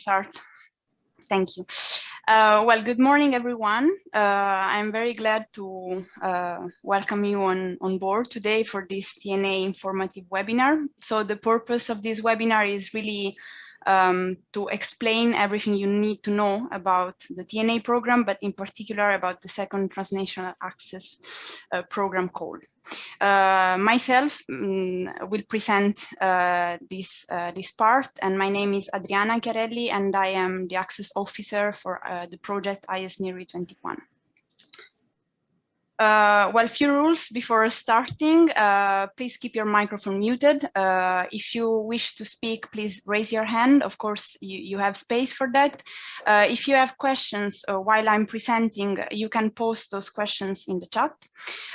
start. Thank you. Well, good morning, everyone. I'm very glad to welcome you on board today for this TNA informative webinar. So the purpose of this webinar is really to explain everything you need to know about the TNA program, but in particular about the Second Transnational Access program call. Myself will present this part, and my name is Adriana Chiarelli, and I am the Access Officer for the project ISMIRI 21. Well, few rules before starting. Please keep your microphone muted. If you wish to speak, please raise your hand. Of course, you have space for that. If you have questions while I'm presenting, you can post those questions in the chat.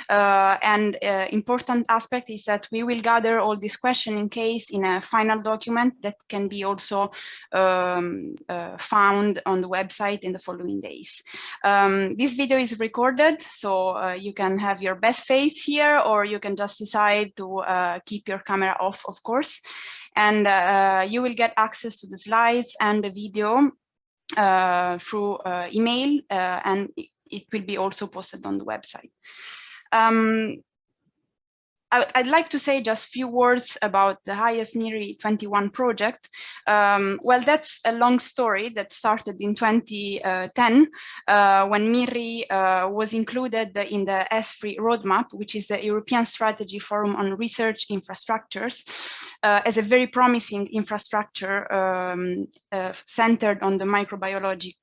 And important aspect is that we will gather all these questions in case in a final document that can be also found on the website in the following days. This video is recorded, so you can have your best face here, or you can just decide to keep your camera off, of course. And you will get access to the slides and the video through email, and it will be also posted on the website. I'd like to say just a few words about the ISMIRI 21 project. Well, that's a long story that started in 2010 when MIRI was included in the S3 roadmap, which is the European Strategy Forum on Research Infrastructures, as a very promising infrastructure centered on the microbiologic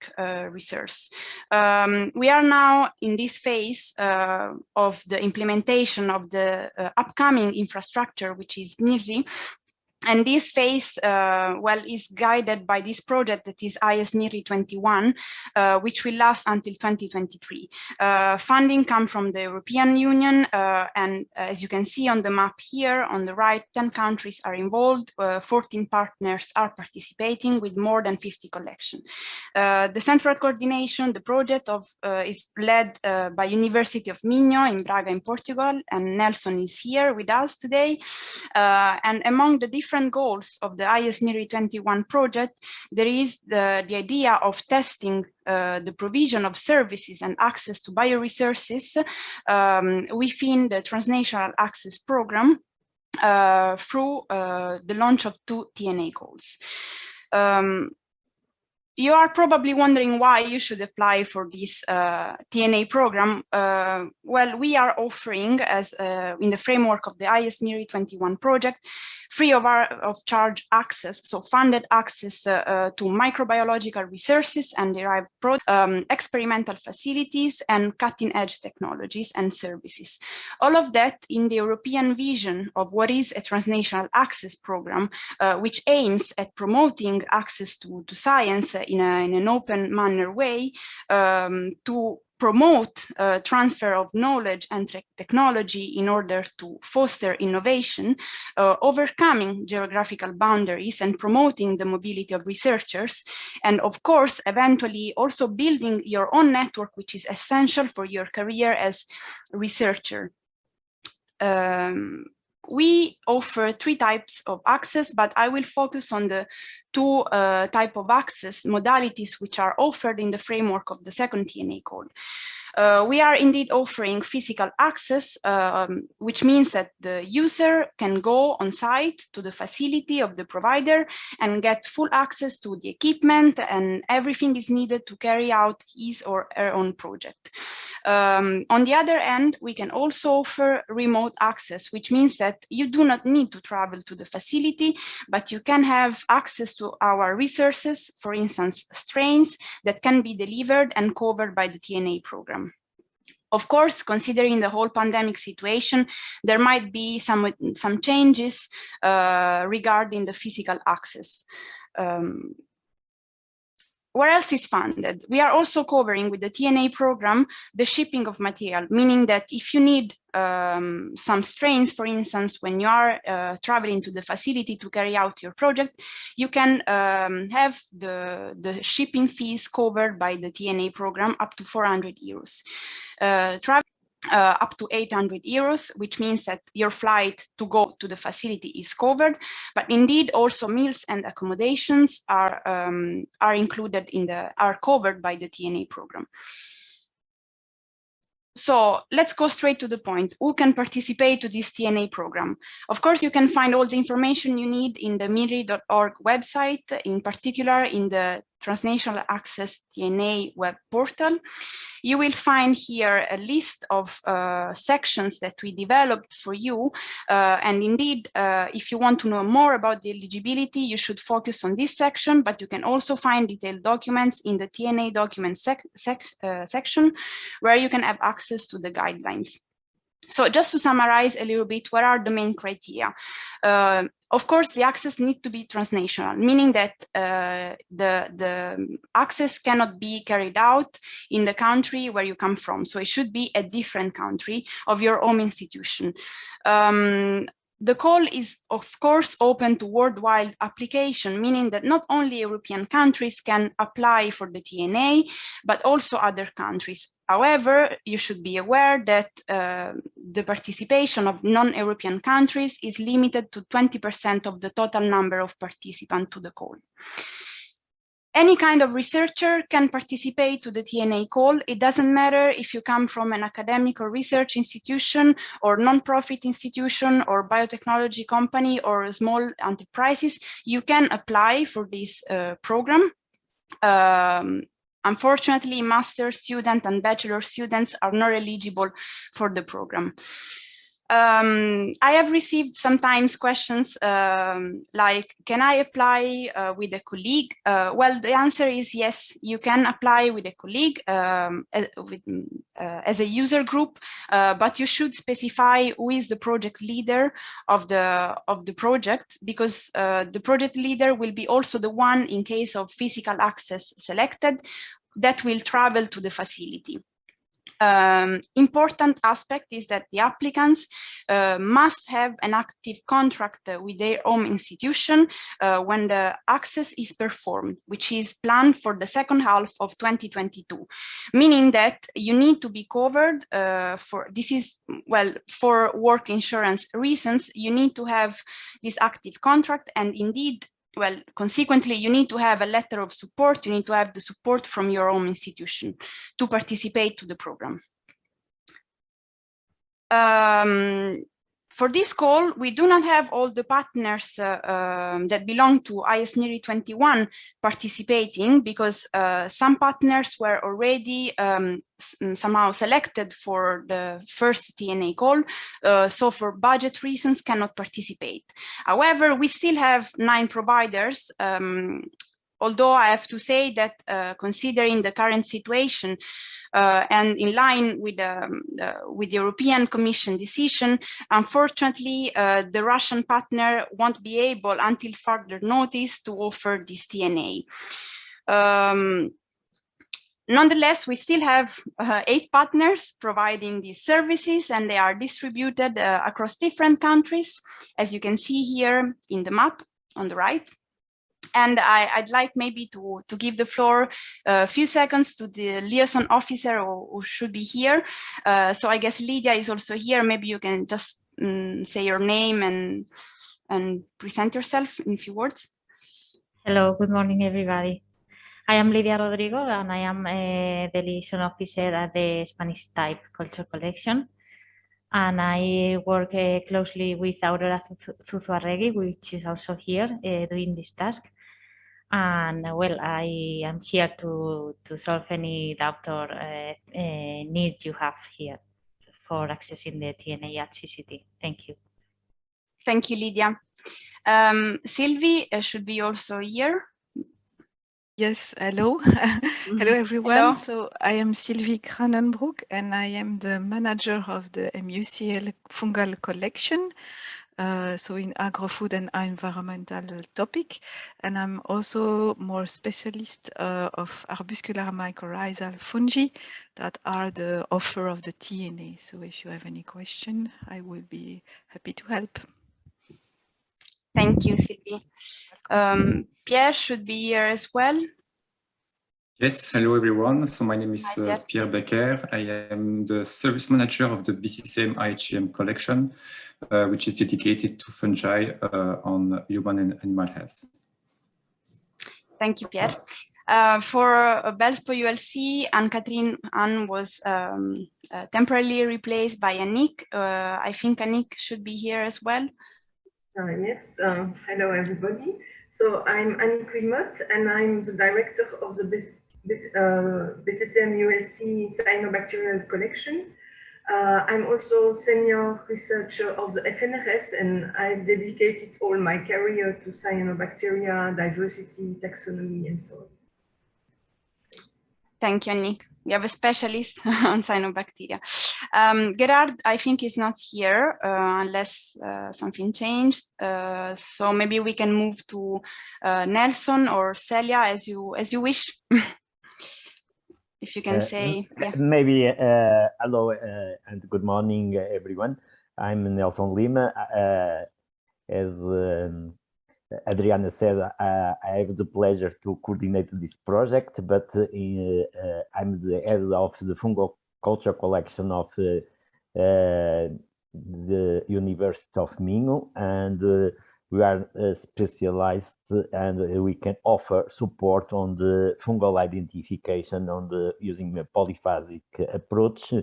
research. We are now in this phase of the implementation of the upcoming infrastructure, which is MIRI. And this phase, well, is guided by this project that is ISMIRI 21, which will last until 2023. Funding comes from the European Union, and as you can see on the map here on the right, 10 countries are involved, 14 partners are participating with more than 50 collections. The central coordination, the project is led by University of Minho in Braga in Portugal, and Nelson is here with us today. And among the different goals of the ISMIRI 21 project, there is the idea of testing the provision of services and access to bioresources within the Transnational Access program through the launch of 2 TNA calls. You are probably wondering why you should apply for this TNA program. Well, we are offering, as in the framework of the ISMIRI 21 project, free of charge access, so funded access to microbiological resources and derived experimental facilities and cutting-edge technologies and services. All of that in the European vision of what is a transnational access program, which aims at promoting access to science in an open manner way, to promote transfer of knowledge and technology in order to foster innovation, overcoming geographical boundaries and promoting the mobility of researchers, and of course, eventually also building your own network, which is essential for your career as a researcher. We offer 3 types of access, but I will focus on the 2 types of access modalities which are offered in the framework of the Second TNA Call. We are indeed offering physical access, which means that the user can go on site to the facility of the provider and get full access to the equipment and everything is needed to carry out his or her own project. On the other end, we can also offer remote access, which means that you do not need to travel to the facility, but you can have access to our resources, for instance, strains that can be delivered and covered by the TNA program. Of course, considering the whole pandemic situation, there might be some changes regarding the physical access. Where else is funded? We are also covering with the TNA program the shipping of material, meaning that if you need some strains, for instance, when you are traveling to the facility to carry out your project, you can have the shipping fees covered by the TNA program up to 400 euros. up to 800 euros, which means that your flight to go to the facility is covered, but indeed also meals and accommodations are included are covered by the TNA program. So let's go straight to the point. Who can participate to this TNA program? Of course, you can find all the information you need in the MIRI.org website, in particular in the Transnational Access TNA web portal. You will find here a list of sections that we developed for you. And indeed, if you want to know more about the eligibility, you should focus on this section, but you can also find detailed documents in the TNA documents section, where you can have access to the guidelines. So just to summarize a little bit, what are the main criteria? Of course, the access needs to be transnational, meaning that the access cannot be carried out in the country where you come from. So it should be a different country of your home institution. The call is, of course, open to worldwide application, meaning that not only European countries can apply for the TNA, but also other countries. However, you should be aware that the participation of non-European countries is limited to 20% of the total number of participants to the call. Any kind of researcher can participate to the TNA call. It doesn't matter if you come from an academic or research institution or non-profit institution or biotechnology company or small enterprises, you can apply for this program. Unfortunately, master student and bachelor students are not eligible for the program. I have received sometimes questions like, can I apply with a colleague? Well, the answer is yes, you can apply with a colleague as a user group, but you should specify who is the project leader of the project, because the project leader will be also the one, in case of physical access selected, that will travel to the facility. Important aspect is that the applicants must have an active contract with their home institution when the access is performed, which is planned for the second half of 2022, meaning that you need to be covered for work insurance reasons. You need to have this active contract, and indeed, well, consequently, you need to have a letter of support. You need to have the support from your own institution to participate to the program. For this call, we do not have all the partners that belong to ISNIRI 21 participating, because some partners were already somehow selected for the first TNA call, so for budget reasons cannot participate. However, we still have 9 providers, although I have to say that considering the current situation, and in line with the European Commission decision, unfortunately, the Russian partner won't be able, until further notice, to offer this TNA. Nonetheless, we still have 8 partners providing these services, and they are distributed across different countries, as you can see here in the map on the right. And I'd like maybe to give the floor a few seconds to the liaison officer who should be here. So I guess Lydia is also here. Maybe you can just say your name and present yourself in a few words. Hello, good morning, everybody. I am Lydia Rodrigo, and I am the liaison officer at the Spanish Type Culture Collection. And I work closely with Aurora Zuzuarregui, which is also here doing this task. And well, I am here to solve any doubt or need you have here for accessing the TNA at CCT. Thank you. Thank you, Lydia. Sylvie should be also here. Yes, hello. Hello, everyone. Hello. So I am Sylvie Kranenbroek, and I am the manager of the MUCL fungal collection. So in agro-food and environmental topic, and I'm also more specialist of arbuscular mycorrhizal fungi that are the offer of the TNA. So if you have any question, I will be happy to help. Thank you, Sylvie. Pierre should be here as well. Yes, hello everyone. So my name is Pierre Becker. I am the service manager of the BCCM IHM collection, which is dedicated to fungi on human and animal health. Thank you, Pierre. For Belspo ULC, Anne was temporarily replaced by Annick. I think Annick should be here as well. Yes, hello everybody. So I'm Annick Wilmot and I'm the director of the BCCM USC Cyanobacterial collection. I'm also senior researcher of the FNRS and I've dedicated all my career to cyanobacteria, diversity, taxonomy, and so on. Thank you, Annick. We have a specialist on cyanobacteria. Gerard, I think, is not here unless something changed. So maybe we can move to Nelson or Celia as you wish. If you can say, yeah. Maybe hello and good morning, everyone. I'm Nelson Lima. As Adriana said, I have the pleasure to coordinate this project, but I'm the head of the fungal culture collection of the University of Minho, and we are specialized and we can offer support on the fungal identification on using a polyphasic approach,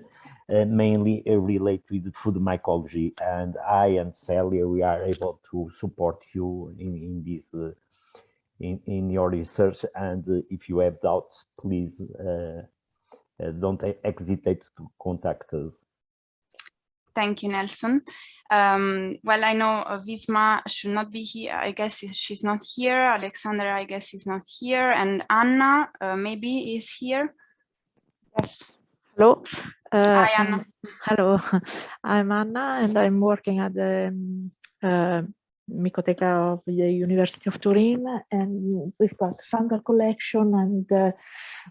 mainly related with food mycology. And I and Celia, we are able to support you in this in your research. And if you have doubts, please don't hesitate to contact us. Thank you, Nelson. Well, I know Visma should not be here. I guess she's not here. Alexandra, I guess, is not here. And Anna, maybe is here. Yes. Hello. Hi, Anna. Hello. I'm Anna, and I'm working at the Mycoteca of the University of Turin, and we've got fungal collection, and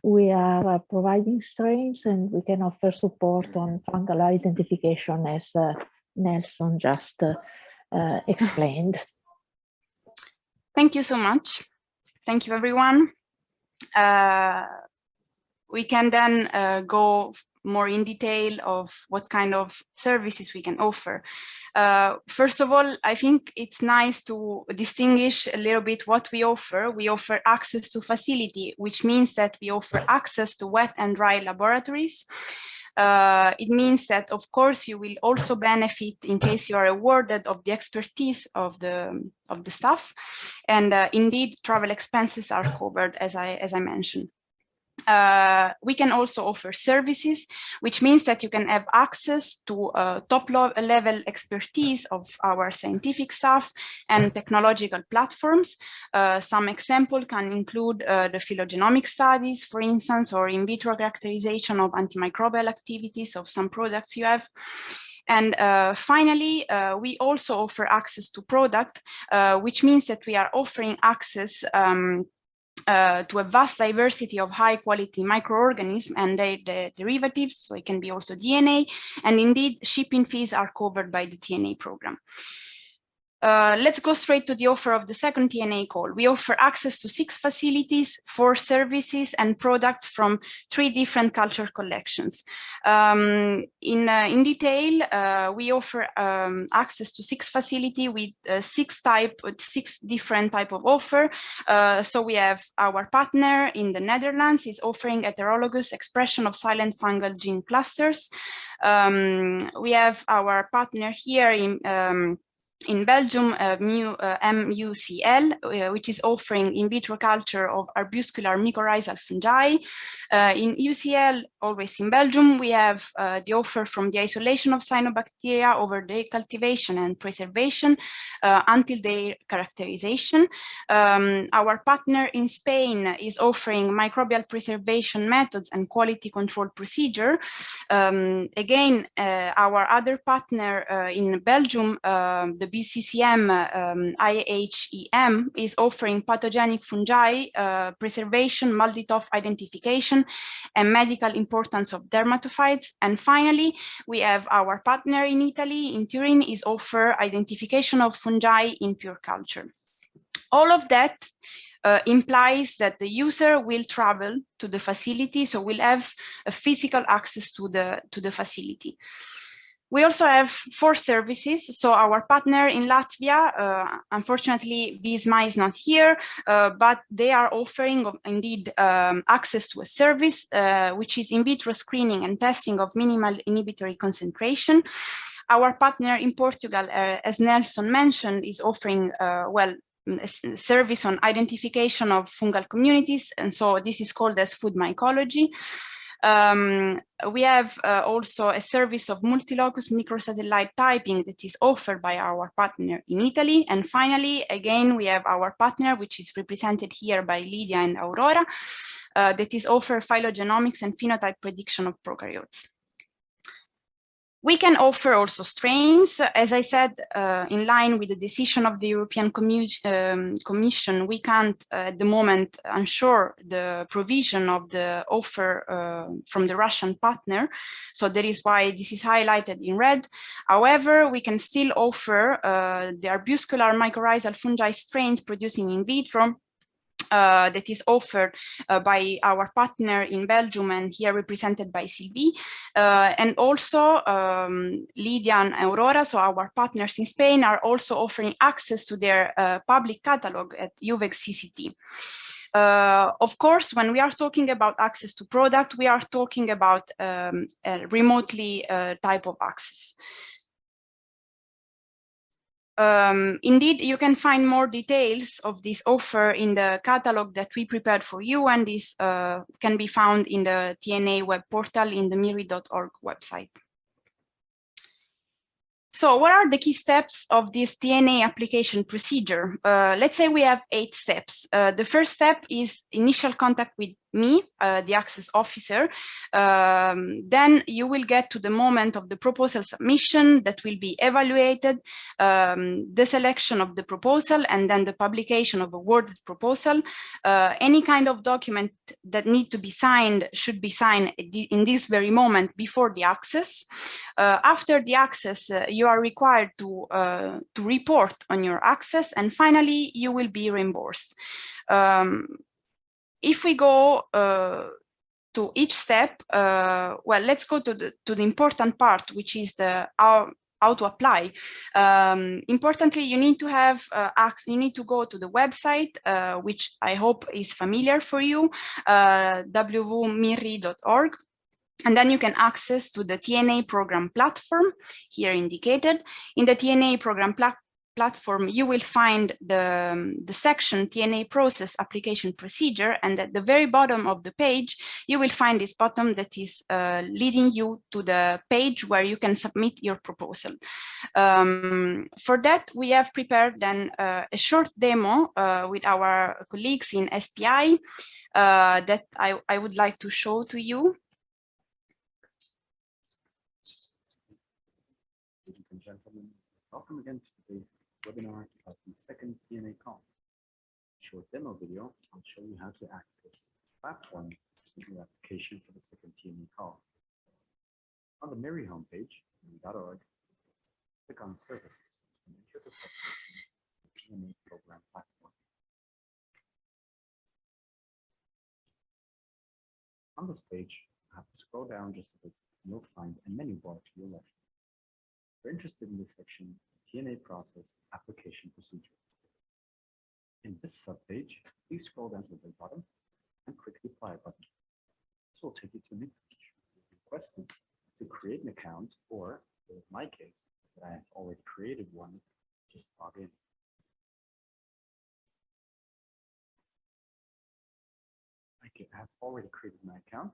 we are providing strains, and we can offer support on fungal identification, as Nelson just explained. Thank you so much. Thank you, everyone. We can then go more in detail of what kind of services we can offer. First of all, I think it's nice to distinguish a little bit what we offer. We offer access to facility, which means that we offer access to wet and dry laboratories. It means that, of course, you will also benefit in case you are awarded of the expertise of the staff, and indeed travel expenses are covered, as I mentioned. We can also offer services, which means that you can have access to top level expertise of our scientific staff and technological platforms. Some example can include the phylogenomic studies, for instance, or in vitro characterization of antimicrobial activities of some products you have. And finally, we also offer access to product, which means that we are offering access to a vast diversity of high quality microorganisms and their derivatives, so it can be also DNA, and indeed shipping fees are covered by the TNA program. Let's go straight to the offer of the second TNA call. We offer access to 6 facilities, 4 services and products from 3 different culture collections. In detail, we offer access to 6 facilities with 6 different type of offer. So we have our partner in the Netherlands is offering heterologous expression of silent fungal gene clusters. We have our partner here in Belgium, MUCL, which is offering in vitro culture of arbuscular mycorrhizal fungi. In UCL, always in Belgium, we have the offer from the isolation of cyanobacteria over their cultivation and preservation until their characterization. Our partner in Spain is offering microbial preservation methods and quality control procedure. Again, our other partner in Belgium, the BCCM IHEM, is offering pathogenic fungi preservation, MALDI-TOF identification, and medical importance of dermatophytes. And finally, we have our partner in Italy, in Turin, is offer identification of fungi in pure culture. All of that implies that the user will travel to the facility, so will have a physical access to the facility. We also have 4 services. So our partner in Latvia, unfortunately, Visma is not here, but they are offering indeed access to a service, which is in vitro screening and testing of minimal inhibitory concentration. Our partner in Portugal, as Nelson mentioned, is offering, well, a service on identification of fungal communities. And so this is called as food mycology. We have also a service of multilocus microsatellite typing that is offered by our partner in Italy. And finally, again, we have our partner, which is represented here by Lydia and Aurora, that is offer phylogenomics and phenotype prediction of prokaryotes. We can offer also strains. As I said, in line with the decision of the European Commission, we can't at the moment ensure the provision of the offer from the Russian partner. So that is why this is highlighted in red. However, we can still offer the arbuscular mycorrhizal fungi strains producing in vitro that is offered by our partner in Belgium and here represented by Sylvie, and also Lydia and Aurora, so our partners in Spain, are also offering access to their public catalog at UVEC CCT. Of course, when we are talking about access to product, we are talking about a remotely type of access. Indeed, you can find more details of this offer in the catalog that we prepared for you, and this can be found in the TNA web portal in the MIRI.org website. So what are the key steps of this TNA application procedure? Let's say we have 8 steps. The first step is initial contact with me, the access officer. Then you will get to the moment of the proposal submission that will be evaluated, the selection of the proposal, and then the publication of a worded proposal. Any kind of document that need to be signed should be signed in this very moment before the access. After the access, you are required to report on your access, and finally, you will be reimbursed. If we go to each step, well, let's go to the important part, which is the how to apply. Importantly, you need to have you need to go to the website, which I hope is familiar for you, www.miri.org. And then you can access to the TNA program platform here indicated. In the TNA program platform, you will find the section TNA process application procedure, and at the very bottom of the page, you will find this button that is leading you to the page where you can submit your proposal. For that, we have prepared then a short demo with our colleagues in SPI that I would like to show to you. Ladies and gentlemen, welcome again to today's webinar about the second TNA call. Short demo video, I'll show you how to access the platform your application for the second TNA call. On the MIRI homepage, MIRI.org, click on Services and enter the section the TNA program platform. On this page, you have to scroll down just a bit and you'll find a menu bar to your left. If you're interested in this section, TNA process application procedure. In this subpage, please scroll down to the bottom and click the apply button. This will take you to a new page. You're requested to create an account, or in my case, that I have already created one, just log in. I have already created my account.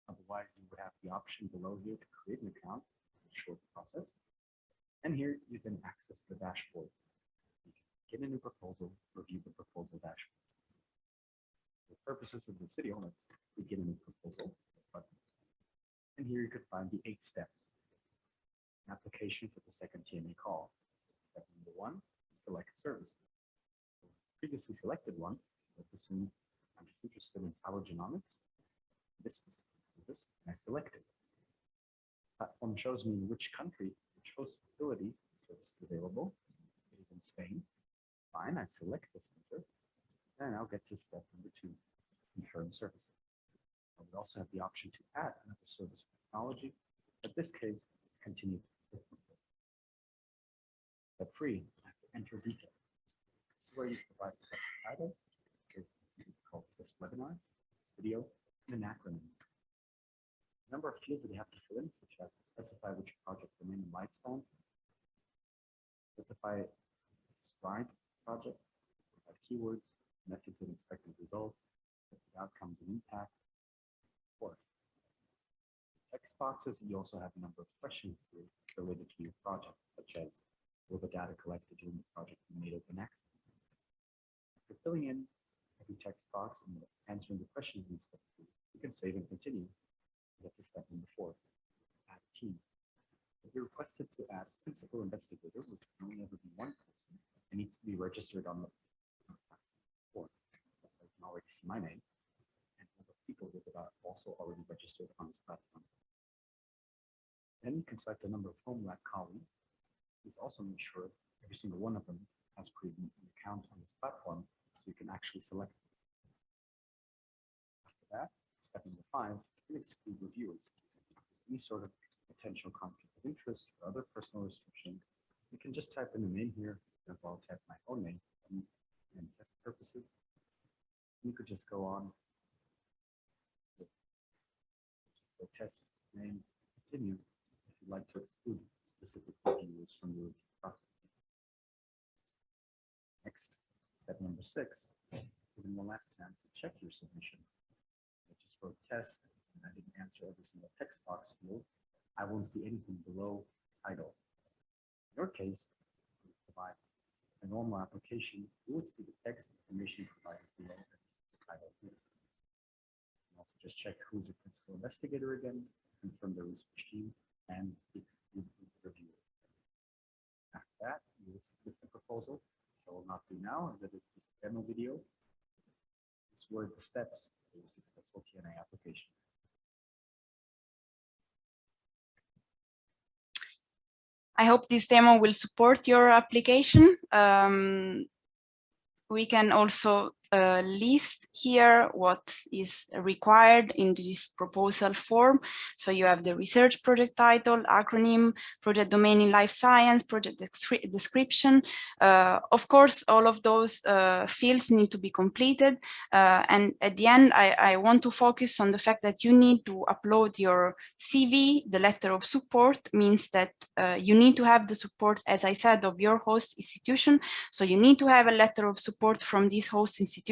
Otherwise, you would have the option below here to create an account. Short process, and here you can access the dashboard. You can get a new proposal, review the proposal dashboard. For purposes of this video, let's begin a new proposal button. And here you could find the 8 steps. An application for the second TNA call. Step number 1, select service. The previously selected one, let's assume I'm just interested in phylogenomics. This specific service, and I select it. Platform shows me in which country, which host facility the service is available. It is in Spain. Fine, I select the center, and I'll get to step number 2, confirm services. I would also have the option to add another service or technology. In this case, let's continue. Step 3, I have to enter details. This is where you provide the title, in this case, called this webinar, this video, and an acronym. A number of fields that you have to fill in, such as specify which project domain and lifestyles, specify describe project, provide keywords, methods and expected results, outcomes and impact. Text boxes, you also have a number of questions related to your project, such as will the data collected during the project be made open access? After filling in every text box and answering the questions in step 3, you can save and continue. Get to step number 4, add team. If you're requested to add principal investigator, which can only ever be one person, it needs to be registered on the form. That's why you can already see my name. And other people that are also already registered on this platform. Then you can select a number of home lab colleagues. Please also make sure every single one of them has created an account on this platform so you can actually select them. After that, step number 5, you can exclude reviewers. Any sort of potential conflict of interest or other personal restrictions, you can just type in a name here. And I'll type my own name and test purposes. You could just go on with the test name, continue. Like to exclude specific reviewers from the review process. Next, step number 6, given one last chance to check your submission. I just wrote test and I didn't answer every single text box field. I won't see anything below title. In your case, you provide a normal application, you would see the text information provided below every single title field. You can also just check who's your principal investigator again, confirm the research team, and exclude the reviewer. After that, you will submit the proposal, which I will not do now, as it is this demo video. These were the steps for your successful TNA application. I hope this demo will support your application. We can also list here what is required in this proposal form. So you have the research project title, acronym, project domain in life science, project description. Of course, all of those fields need to be completed. And at the end, I want to focus on the fact that you need to upload your CV. The letter of support means that you need to have the support, as I said, of your host institution. So you need to have a letter of support from this host institution,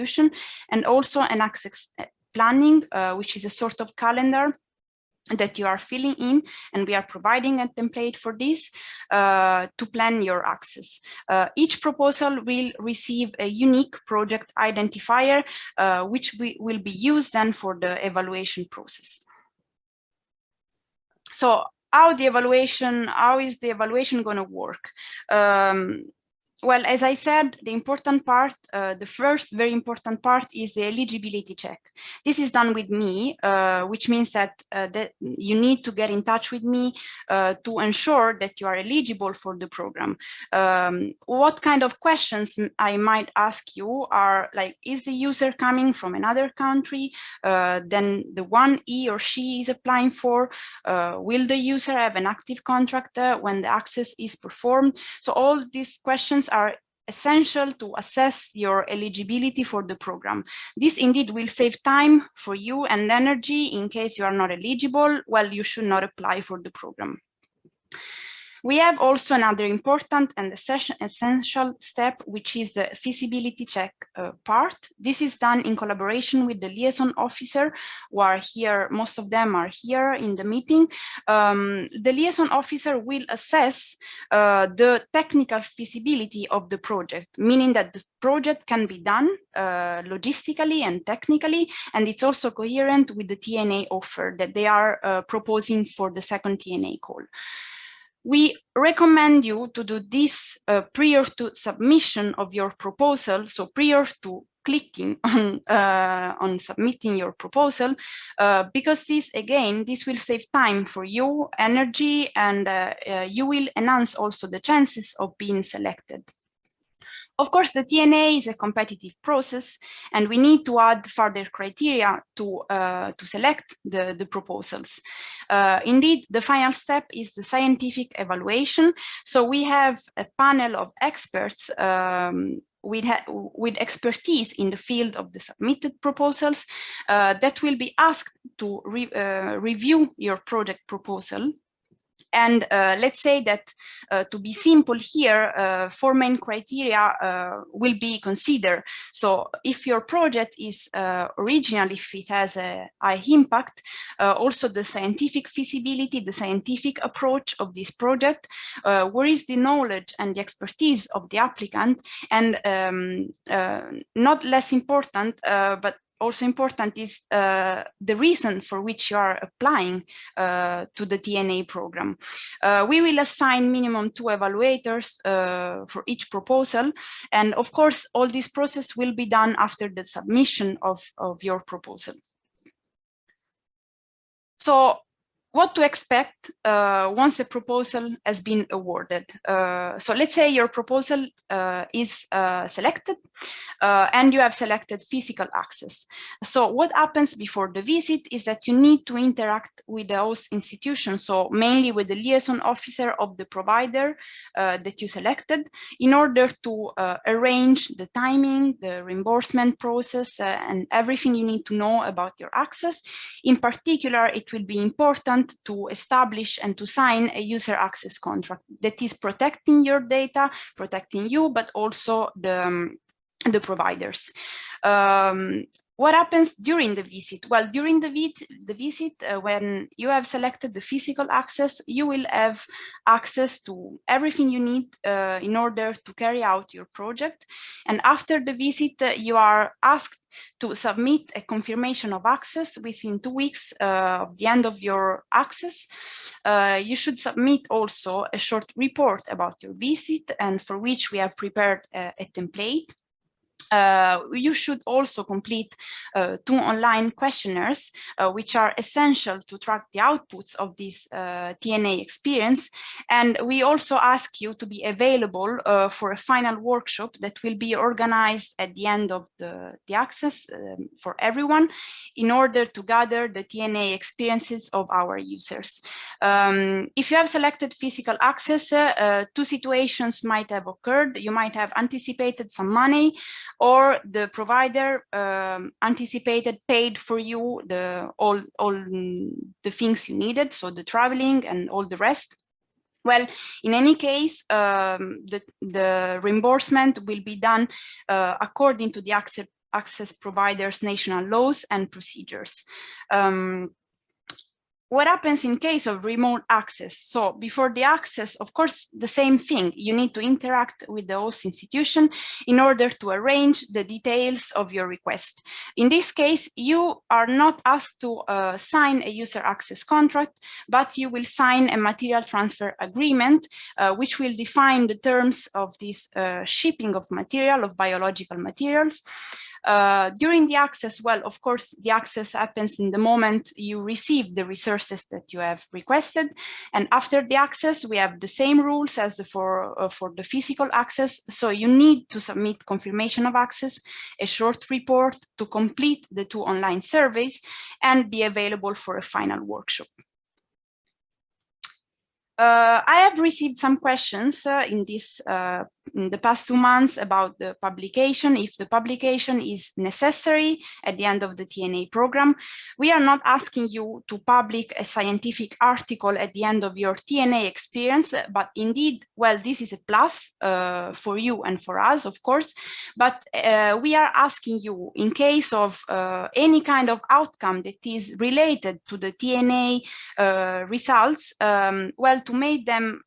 and also an access planning, which is a sort of calendar that you are filling in, and we are providing a template for this to plan your access. Each proposal will receive a unique project identifier, which will be used then for the evaluation process. So how is the evaluation going to work? Well, as I said, the important part, the first very important part is the eligibility check. This is done with me, which means that you need to get in touch with me to ensure that you are eligible for the program. What kind of questions I might ask you are like, is the user coming from another country than the one he or she is applying for? Will the user have an active contract when the access is performed? So all these questions are essential to assess your eligibility for the program. This indeed will save time for you and energy in case you are not eligible. Well, you should not apply for the program. We have also another important and essential step, which is the feasibility check part. This is done in collaboration with the liaison officer, who are here, most of them are here in the meeting. The liaison officer will assess the technical feasibility of the project, meaning that the project can be done logistically and technically, and it's also coherent with the TNA offer that they are proposing for the second TNA call. We recommend you to do this prior to submission of your proposal, so prior to clicking on submitting your proposal, because this will save time for you, energy, and you will enhance also the chances of being selected. Of course, the TNA is a competitive process, and we need to add further criteria to select the proposals. Indeed, the final step is the scientific evaluation. So we have a panel of experts with expertise in the field of the submitted proposals that will be asked to review your project proposal. And let's say that to be simple here, 4 main criteria will be considered. So if your project is original, if it has a high impact, also the scientific feasibility, the scientific approach of this project, where is the knowledge and the expertise of the applicant, and not less important, but also important is the reason for which you are applying to the TNA program. We will assign minimum 2 evaluators for each proposal. And of course, all this process will be done after the submission of your proposal. So what to expect once a proposal has been awarded. So let's say your proposal is selected and you have selected physical access. So what happens before the visit is that you need to interact with the host institution, so mainly with the liaison officer of the provider that you selected, in order to arrange the timing, the reimbursement process, and everything you need to know about your access. In particular, it will be important to establish and to sign a user access contract that is protecting your data, protecting you, but also the providers. What happens during the visit? Well, during the visit, when you have selected the physical access, you will have access to everything you need in order to carry out your project. And after the visit, you are asked to submit a confirmation of access within 2 weeks of the end of your access. You should submit also a short report about your visit, and for which we have prepared a template. You should also complete 2 online questionnaires, which are essential to track the outputs of this TNA experience. And we also ask you to be available for a final workshop that will be organized at the end of the access for everyone, in order to gather the TNA experiences of our users. If you have selected physical access, 2 situations might have occurred. You might have anticipated some money, or the provider anticipated paid for you all the things you needed, so the traveling and all the rest. Well, in any case, the reimbursement will be done according to the access providers' national laws and procedures. What happens in case of remote access? So before the access, of course, the same thing. You need to interact with the host institution in order to arrange the details of your request. In this case, you are not asked to sign a user access contract, but you will sign a material transfer agreement, which will define the terms of this shipping of material, of biological materials. During the access, well, of course, the access happens in the moment you receive the resources that you have requested. And after the access, we have the same rules as for the physical access. So you need to submit confirmation of access, a short report to complete the 2 online surveys, and be available for a final workshop. I have received some questions in the past 2 months about the publication, if the publication is necessary at the end of the TNA program. We are not asking you to publish a scientific article at the end of your TNA experience, but indeed, well, this is a plus for you and for us, of course, but we are asking you, in case of any kind of outcome that is related to the TNA results, well, to make them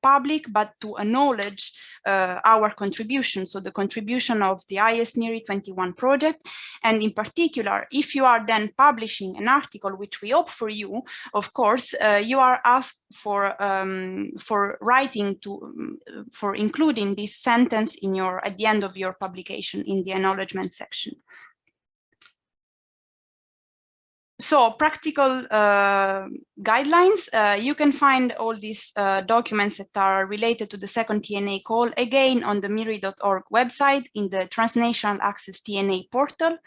public, but to acknowledge our contribution, so the contribution of the ISNIRI 21 project. And in particular, if you are then publishing an article, which we hope for you, of course, you are asked for writing for including this sentence in at the end of your publication in the acknowledgement section. So practical guidelines, you can find all these documents that are related to the second TNA call again on the MIRI.org website in the Transnational Access TNA portal.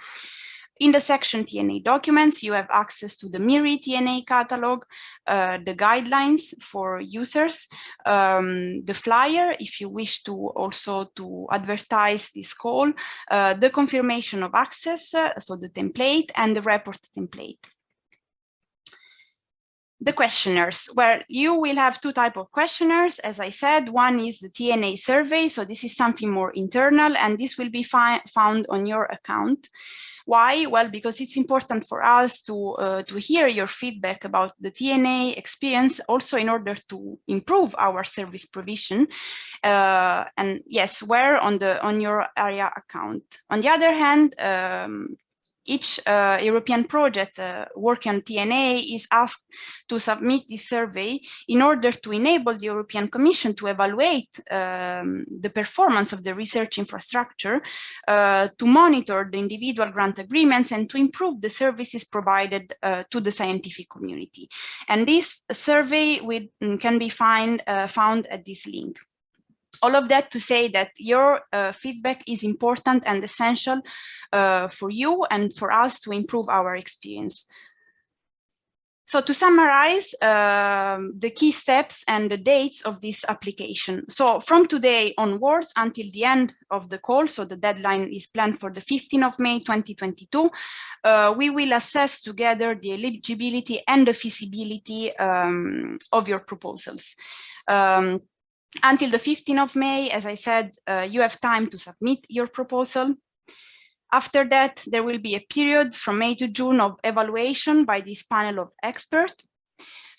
In the section TNA documents, you have access to the MIRI TNA catalog, the guidelines for users, the flyer, if you wish to also to advertise this call, the confirmation of access, so the template, and the report template. The questionnaires, where you will have two types of questionnaires. As I said, one is the TNA survey. So this is something more internal, and this will be found on your account. Why? Well, because it's important for us to hear your feedback about the TNA experience, also in order to improve our service provision. And yes, where on your area account. On the other hand, each European project working on TNA is asked to submit this survey in order to enable the European Commission to evaluate the performance of the research infrastructure, to monitor the individual grant agreements, and to improve the services provided to the scientific community. And this survey can be found at this link. All of that to say that your feedback is important and essential for you and for us to improve our experience. So to summarize the key steps and the dates of this application. So from today onwards until the end of the call, so the deadline is planned for the 15th of May 2022, we will assess together the eligibility and the feasibility of your proposals. Until the 15th of May, as I said, you have time to submit your proposal. After that, there will be a period from May to June of evaluation by this panel of experts.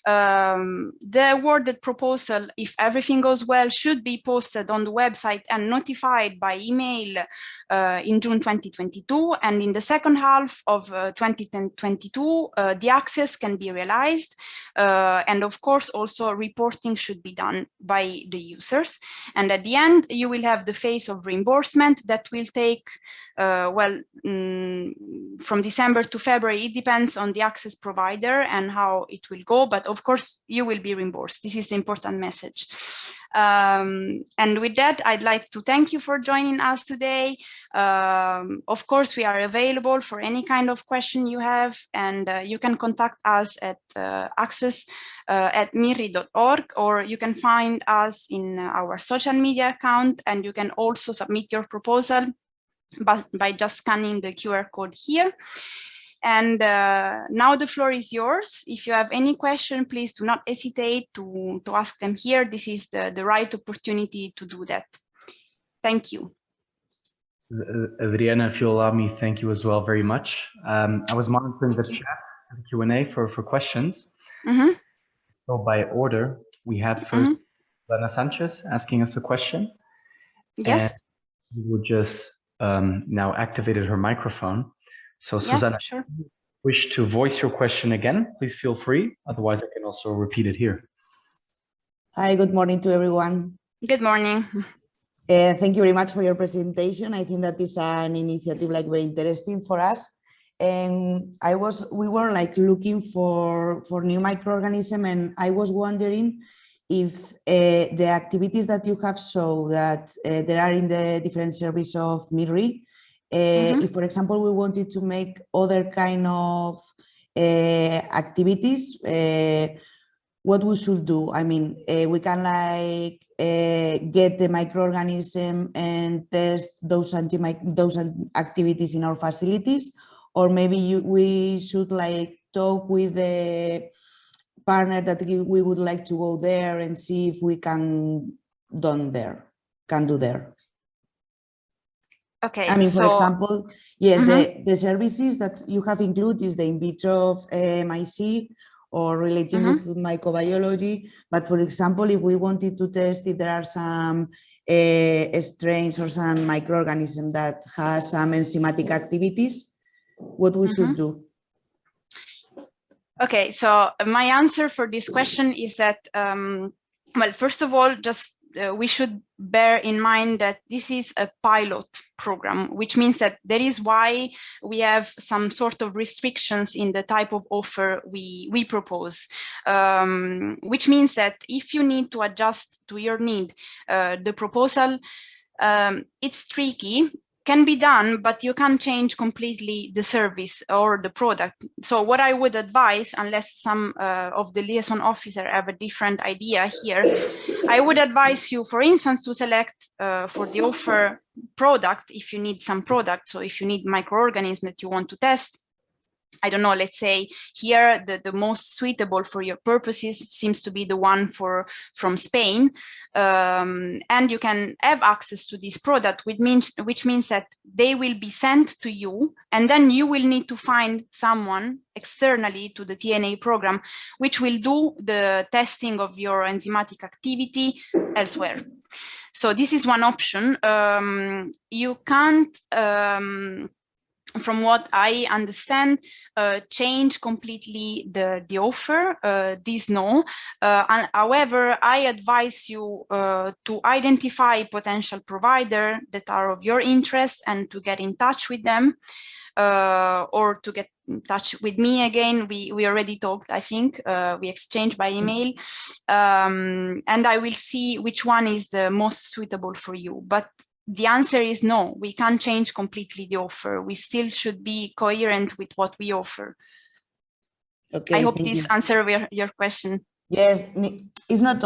The awarded proposal, if everything goes well, should be posted on the website and notified by email in June 2022. And in the second half of 2022, the access can be realized. And of course, also reporting should be done by the users. And at the end, you will have the phase of reimbursement that will take from December to February. It depends on the access provider and how it will go, but of course you will be reimbursed. This is the important message. And with that, I'd like to thank you for joining us today. Of course, we are available for any kind of question you have, and you can contact us at access@miri.org, or you can find us in our social media account, and you can also submit your proposal by just scanning the QR code here. And now the floor is yours. If you have any question, please do not hesitate to ask them here. This is the right opportunity to do that. Thank you. Adriana, if you'll allow me, thank you as well very much. I was monitoring the chat and Q&A for questions. So by order, we had first Lana Sanchez asking us a question. Yes. And we will just now activated her microphone. So Susanna, sure. if you wish to voice your question again, please feel free. Otherwise, I can also repeat it here. Hi, good morning to everyone. Good morning. Thank you very much for your presentation. I think that is an initiative very interesting for us. And we were looking for new microorganism, and I was wondering if the activities that you have shown that there are in the different service of MIRI, if, for example, we wanted to make other kind of activities, what we should do? I mean, we can get the microorganism and test those activities in our facilities, or maybe we should talk with the partner that we would like to go there and see if we can do there. Okay. I mean, for example, yes, the services that you have included is the in vitro MIC or relating with microbiology. But for example, if we wanted to test if there are some strains or some microorganism that has some enzymatic activities, what we should do? Okay, so my answer for this question is that, well, first of all, just we should bear in mind that this is a pilot program, which means that that is why we have some sort of restrictions in the type of offer we propose, which means that if you need to adjust to your need, the proposal, it's tricky, can be done, but you can't change completely the service or the product. So what I would advise, unless some of the liaison officer have a different idea here, I would advise you, for instance, to select for the offer product, if you need some product. So if you need microorganisms that you want to test, I don't know, let's say here the most suitable for your purposes seems to be the one from Spain, and you can have access to this product, which means that they will be sent to you, and then you will need to find someone externally to the TNA program which will do the testing of your enzymatic activity elsewhere. So this is one option. You can't from what I understand, change completely the offer, this no. However, I advise you to identify potential providers that are of your interest and to get in touch with them, or to get in touch with me again. We already talked, I think, we exchanged by email, and I will see which one is the most suitable for you. But the answer is no, we can't change completely the offer. We still should be coherent with what we offer. Okay, I hope this answers your question. Yes, it's not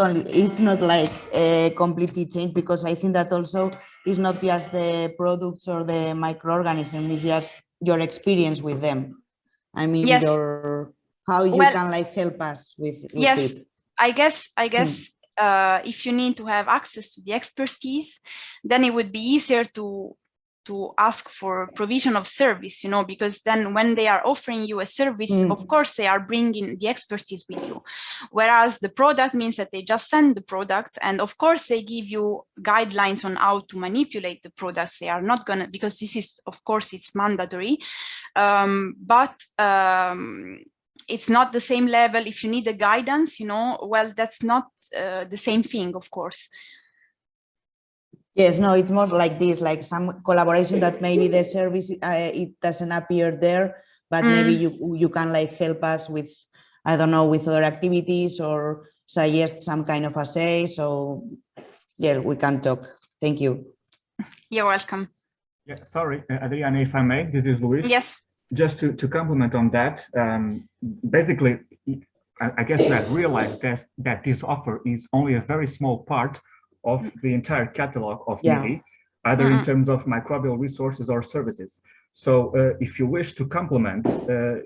like completely changed, because I think that also it's not just the products or the microorganisms, it's just your experience with them. I mean, yes. How you can like help us with yes, it. I guess if you need to have access to the expertise, then it would be easier to ask for provision of service, you know, because then when they are offering you a service, of course, they are bringing the expertise with you. Whereas the product means that they just send the product, and of course, they give you guidelines on how to manipulate the products. They are not gonna, because this is, of course, it's mandatory, but it's not the same level. If you need a guidance, you know, well, that's not the same thing, of course. Yes, no, it's more like this, like some collaboration that maybe the service, it doesn't appear there, but maybe you can like help us with, I don't know, with other activities or suggest some kind of assay. So yeah, we can talk. Thank you. You're welcome. Yeah, sorry, Adriana, if I may, this is Luis. Yes. Just to comment on that, basically, I guess you have realized that this offer is only a very small part of the entire catalog of MIRI, either in terms of microbial resources or services. So if you wish to complement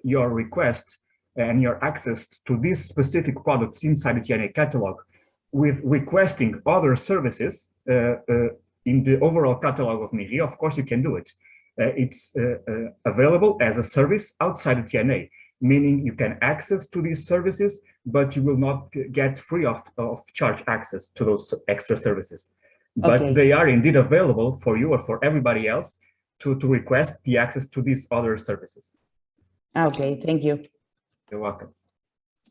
your request and your access to these specific products inside the TNA catalog with requesting other services in the overall catalog of MIRI, of course you can do it. It's available as a service outside the TNA, meaning you can access to these services, but you will not get free of charge access to those extra services. But they are indeed available for you or for everybody else to request the access to these other services. Okay, thank you. You're welcome.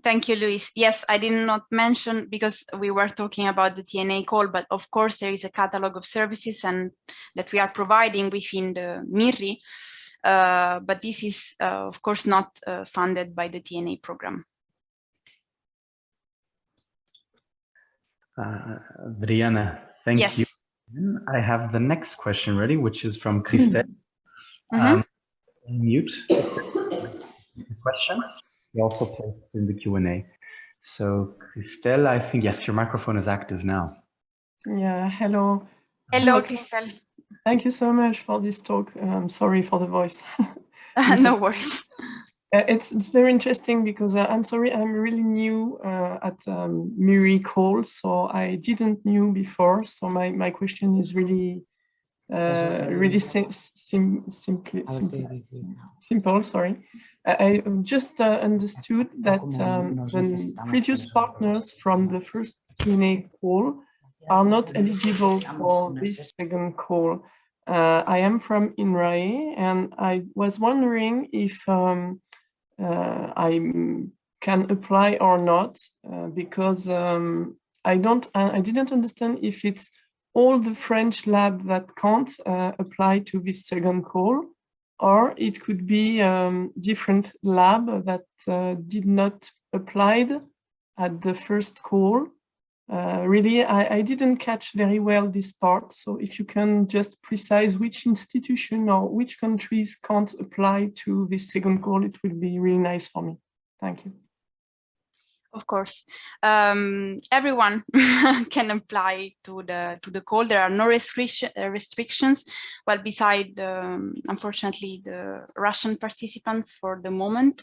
Thank you, Luis. Yes, I did not mention, because we were talking about the TNA call, but of course there is a catalog of services and that we are providing within the MIRI, but this is of course not funded by the TNA program. Adriana, thank you. I have the next question ready, which is from Christelle. Mute the question. We also placed it in the Q&A. So Christelle, I think, yes, your microphone is active now. Yeah, hello. Hello, Christelle. Thank you so much for this talk. I'm sorry for the voice. No worries. It's very interesting because I'm sorry, I'm really new at MIRI call, so I didn't knew before. So my question is really simple. Sorry, I just understood that the previous partners from the first TNA call are not eligible for this second call. I am from INRAE, and I was wondering if I can apply or not, because I didn't understand if it's all the French lab that can't apply to this second call, or it could be different lab that did not apply at the first call. Really, I didn't catch very well this part. So if you can just precise which institution or which countries can't apply to this second call, it would be really nice for me. Thank you. Of course, everyone can apply to the call. There are no restrictions. Well, beside, unfortunately, the Russian participant for the moment,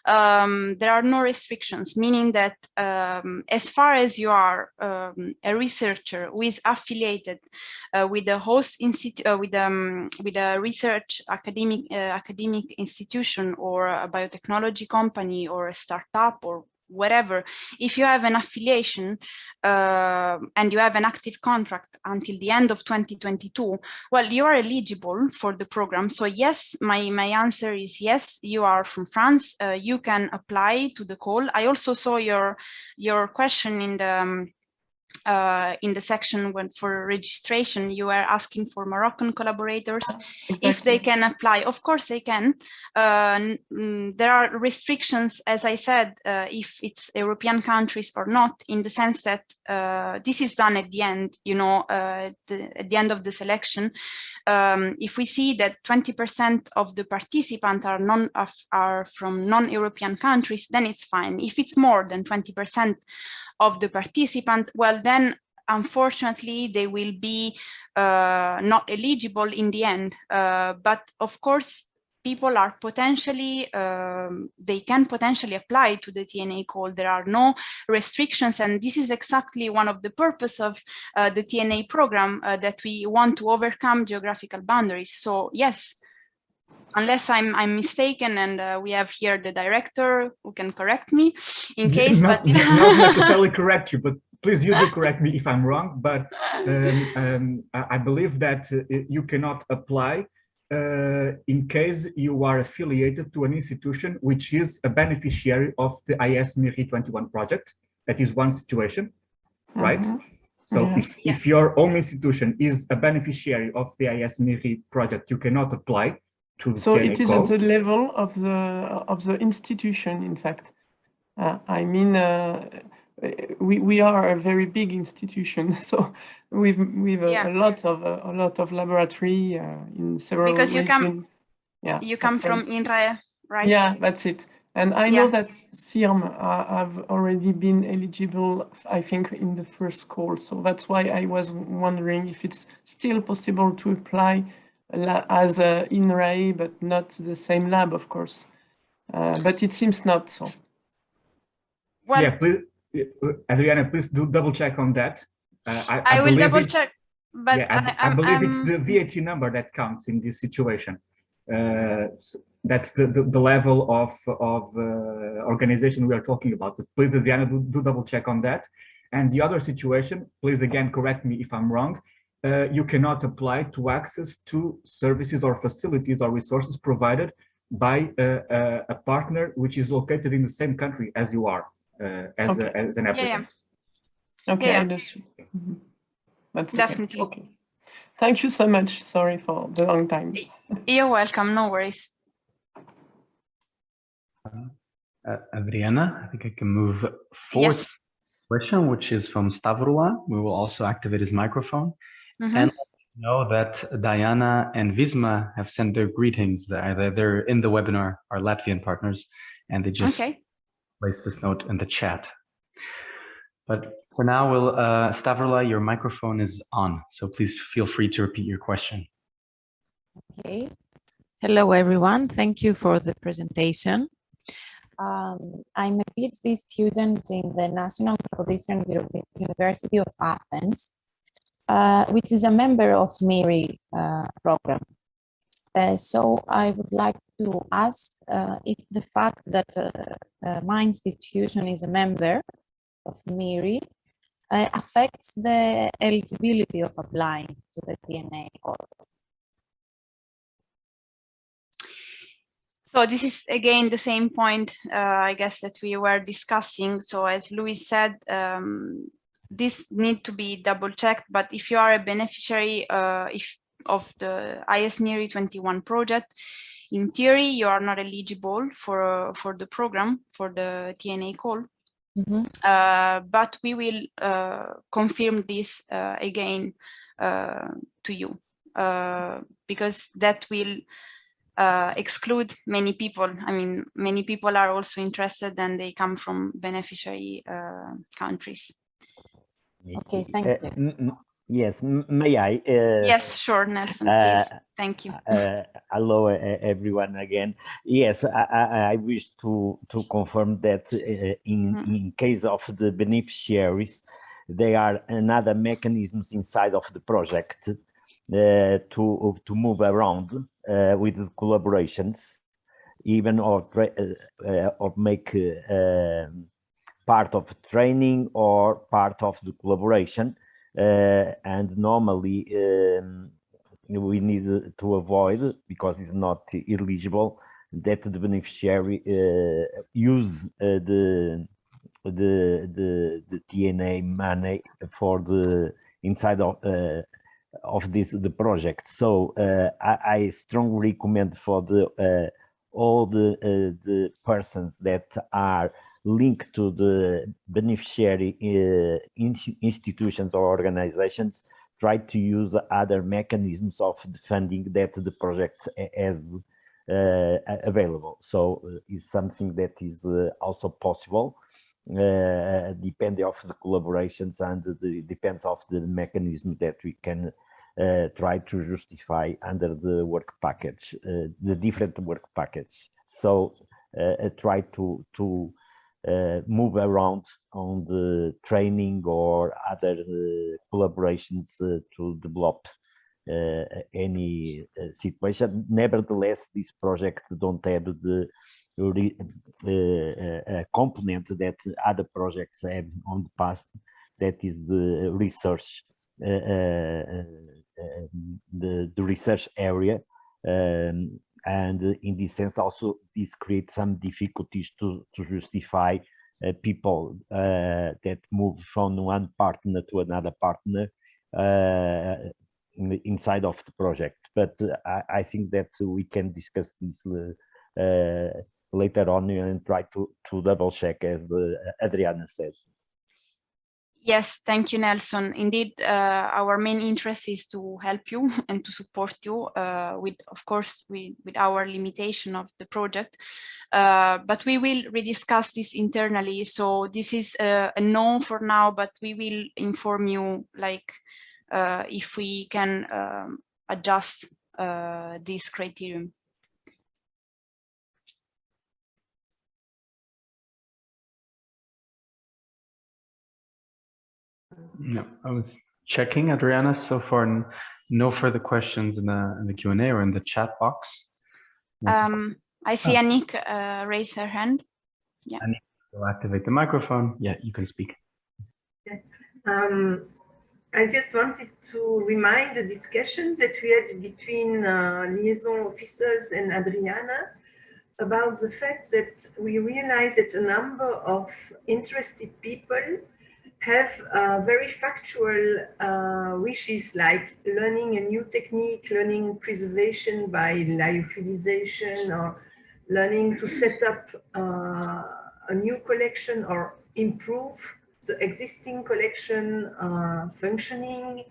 there are no restrictions, meaning that as far as you are a researcher who is affiliated with a host institute, with a research academic institution, or a biotechnology company, or a startup, or whatever, if you have an affiliation and you have an active contract until the end of 2022, well, you are eligible for the program. So yes, my answer is yes, you are from France, you can apply to the call. I also saw your question in the section for registration. You were asking for Moroccan collaborators, exactly, if they can apply. Of course they can. There are restrictions, as I said, if it's European countries or not, in the sense that this is done at the end, you know, at the end of the selection. If we see that 20% of the participants are from non-European countries, then it's fine. If it's more than 20% of the participant, well, then unfortunately they will be not eligible in the end. But of course, people are potentially, they can potentially apply to the TNA call. There are no restrictions, and this is exactly one of the purpose of the TNA program, that we want to overcome geographical boundaries. So yes, unless I'm mistaken, and we have here the director who can correct me in case, not necessarily correct you, but please, you do correct me if I'm wrong. But I believe that you cannot apply in case you are affiliated to an institution which is a beneficiary of the IS-MIRI 21 project. That is one situation, right? So yes, if your own institution is a beneficiary of the IS-MIRI project, you cannot apply. So it is at the level of the institution. In fact, I mean, we are a very big institution, so we've a lot of laboratory in several because regions. You come from INRAE, right? Yeah, that's it. And I know that CIRM have already been eligible, I think, in the first call. So that's why I was wondering if it's still possible to apply as INRAE, but not the same lab, of course. But it seems not so. Well, yeah, please, Adriana, please do double check on that. I will double check, but yeah, I believe it's the VAT number that counts in this situation. That's the level of organization we are talking about. But please, Adriana, do double check on that. And the other situation, please again correct me if I'm wrong. You cannot apply to access to services or facilities or resources provided by a partner which is located in the same country as you are, as an applicant. Okay, understood. That's definitely okay. Thank you so much. Sorry for the long time. You're welcome. No worries. Adriana, I think I can move forward. Yes. Question, which is from Stavrola. We will also activate his microphone. And know that Diana and Visma have sent their greetings. They're in the webinar, our Latvian partners, and they just placed this note in the chat. But for now, Stavrola, your microphone is on, so please feel free to repeat your question. Okay. Hello, everyone. Thank you for the presentation. I'm a PhD student in the National Christian University of Athens, which is a member of MIRI program. So I would like to ask if the fact that my institution is a member of MIRI affects the eligibility of applying to the TNA call. So this is again the same point, I guess, that we were discussing. So as Louis said, this need to be double checked, but if you are a beneficiary of the IS-NIRI 21 project, in theory, you are not eligible for the program, for the TNA call. But we will confirm this again to you, because that will exclude many people. I mean, many people are also interested and they come from beneficiary countries. Okay, thank you. Yes, may I? Yes, sure, Nelson, please. Thank you. Hello, everyone again. Yes, I wish to confirm that in case of the beneficiaries, there are another mechanisms inside of the project to move around with the collaborations, even or make part of training or part of the collaboration. And normally we need to avoid, because it's not eligible, that the beneficiary use the TNA money for the inside of the project. So I strongly recommend for the all the persons that are linked to the beneficiary institutions or organizations, try to use other mechanisms of the funding that the project has available. So it's something that is also possible, depending of the collaborations and depends of the mechanism that we can try to justify under the work package, the different work package. So try to move around on the training or other collaborations to develop any situation. Nevertheless, this project don't have the component that other projects have on the past, that is the research, the research area. And in this sense, also, this creates some difficulties to justify people that move from one partner to another partner inside of the project. But I think that we can discuss this later on and try to double check, as Adriana said. Yes, thank you, Nelson. Indeed, our main interest is to help you and to support you with, of course, with our limitation of the project. But we will rediscuss this internally. So this is a no for now, but we will inform you, like, if we can adjust this criterion. No, I was checking, Adriana. So far, no further questions in the Q&A or in the chat box. I see Anik raise her hand. Yeah. Anik will activate the microphone. Yeah, you can speak. Yes. I just wanted to remind the discussions that we had between liaison officers and Adriana about the fact that we realize that a number of interested people have very factual wishes, like learning a new technique, learning preservation by lyophilization, or learning to set up a new collection or improve the existing collection functioning,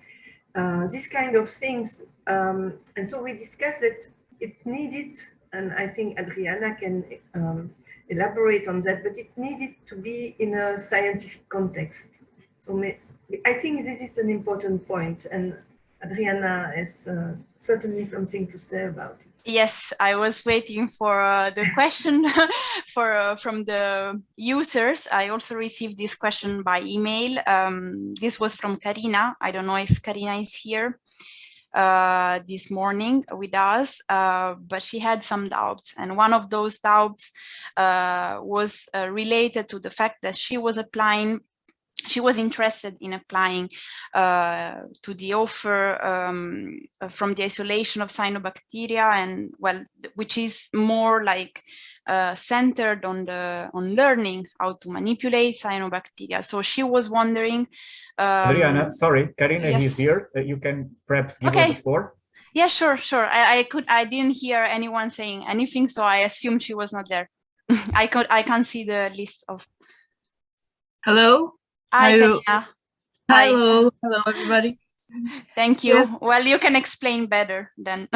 these kind of things. And so we discussed that it needed, and I think Adriana can elaborate on that, but it needed to be in a scientific context. So I think this is an important point, and Adriana has certainly something to say about it. Yes, I was waiting for the question from the users. I also received this question by email. This was from Karina. I don't know if Karina is here this morning with us, but she had some doubts. And one of those doubts was related to the fact that she was applying she was interested in applying to the offer from the isolation of cyanobacteria, and well, which is more like centered on learning how to manipulate cyanobacteria. So she was wondering. Adriana, sorry, Karina yes. is here. You can perhaps give her the floor. Yeah, sure. I didn't hear anyone saying anything, so I assumed she was not there. I can't see the list of. Hello. Hi, Karina. Hello. Hello, everybody. Thank you. Yes. Well, you can explain better then.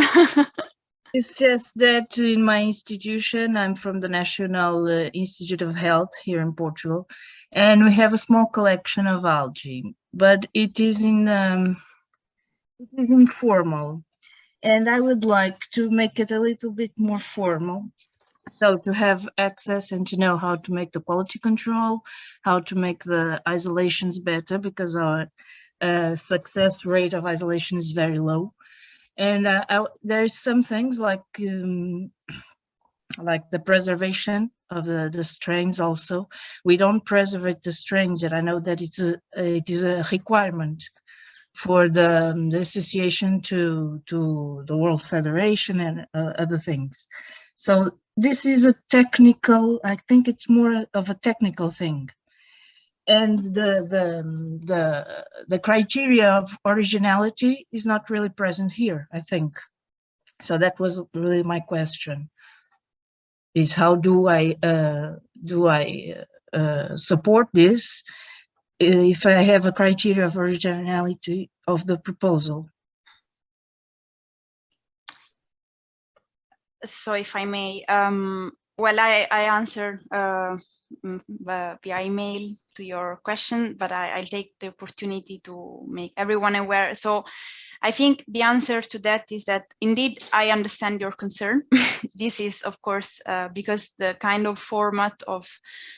It's just that in my institution, I'm from the National Institute of Health here in Portugal, and we have a small collection of algae, but it is informal, and I would like to make it a little bit more formal. So to have access and to know how to make the quality control, how to make the isolations better, because our success rate of isolation is very low. And there's some things like the preservation of the strains also. We don't preserve the strains, and I know that it is a requirement for the association to the World Federation and other things. So this is a technical, I think it's more of a technical thing. And the criteria of originality is not really present here, I think. So that was really my question, is how do I support this if I have a criteria of originality of the proposal? So if I may, well, I answered via email to your question, but I'll take the opportunity to make everyone aware. So I think the answer to that is that indeed I understand your concern. This is, of course, because the kind of format of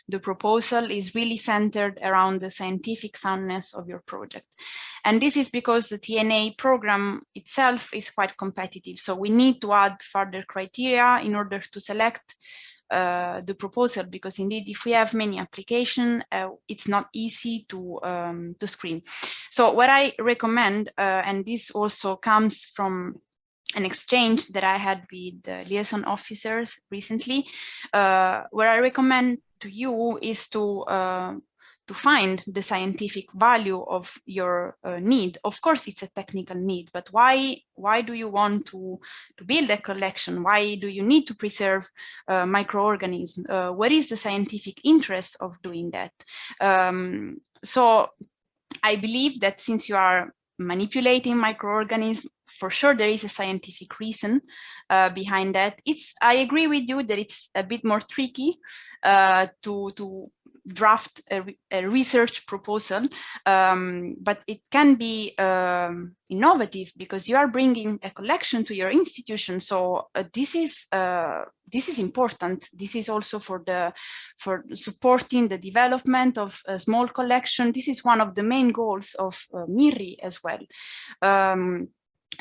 the proposal is really centered around the scientific soundness of your project. And this is because the TNA program itself is quite competitive. So we need to add further criteria in order to select the proposal, because indeed if we have many applications, it's not easy to screen. So what I recommend, and this also comes from an exchange that I had with the liaison officers recently, where I recommend to you is to find the scientific value of your need. Of course, it's a technical need, but why do you want to build a collection? Why do you need to preserve microorganisms? What is the scientific interest of doing that? So I believe that since you are manipulating microorganisms, for sure there is a scientific reason behind that. I agree with you that it's a bit more tricky to draft a research proposal, but it can be innovative because you are bringing a collection to your institution. So this is important. This is also for supporting the development of a small collection. This is one of the main goals of MIRI as well.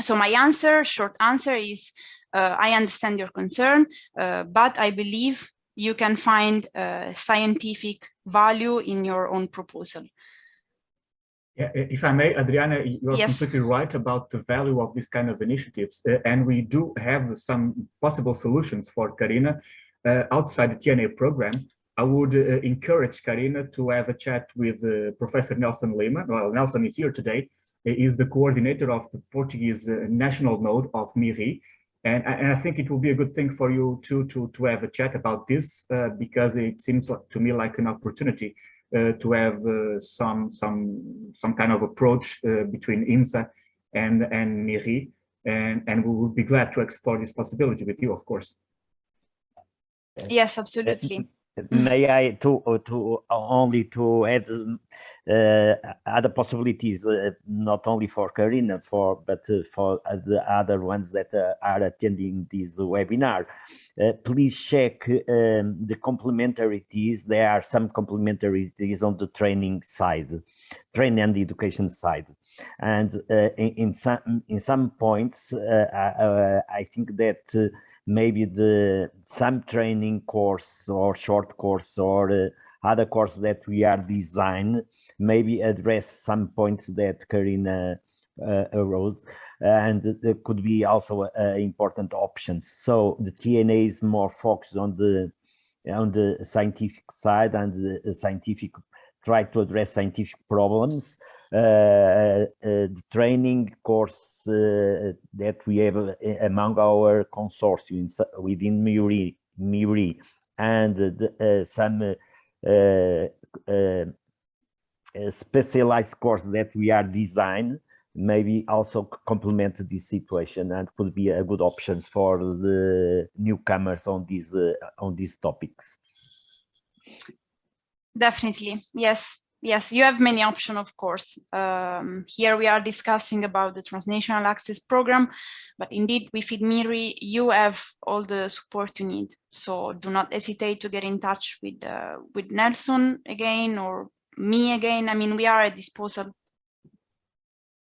So my short answer is, I understand your concern, but I believe you can find scientific value in your own proposal. Yeah, if I may, Adriana, you're yes. completely right about the value of this kind of initiatives. And we do have some possible solutions for Karina outside the TNA program. I would encourage Karina to have a chat with Professor Nelson Lima. Well, Nelson is here today. He is the coordinator of the Portuguese national node of MIRI. And I think it will be a good thing for you to have a chat about this, because it seems to me like an opportunity to have some kind of approach between INSA and MIRI, and we would be glad to explore this possibility with you, of course. Yes, absolutely. May I only to add other possibilities, not only for Karina, but for the other ones that are attending this webinar. Please check the complementarities. There are some complementarities on the training side, training and education side, and in some points, I think that. Maybe some training course or short course or other course that we are designing maybe address some points that Karina arose, and there could be also important options. So the TNA is more focused on the scientific side, and the scientific try to address scientific problems. The training course that we have among our consortiums within MIRI and some specialized course that we are designing maybe also complement this situation and could be a good options for the newcomers on these topics. Definitely, yes. Yes, you have many options, of course. Here we are discussing about the Transnational Access Program, but indeed within MIRI, you have all the support you need. So do not hesitate to get in touch with Nelson again or me again. I mean, we are at disposal.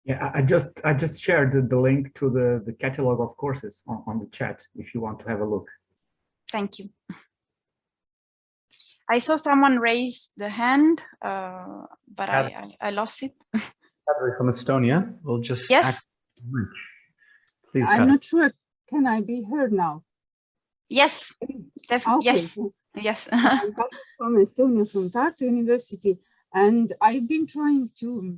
Yeah, I just shared the link to the catalog of courses on the chat if you want to have a look. Thank you. I saw someone raise the hand, but I lost it. From Estonia, we'll just yes. Please. I'm not sure. Can I be heard now? Yes. Okay. Yes. I'm from Estonia, from Tartu University, and I've been trying to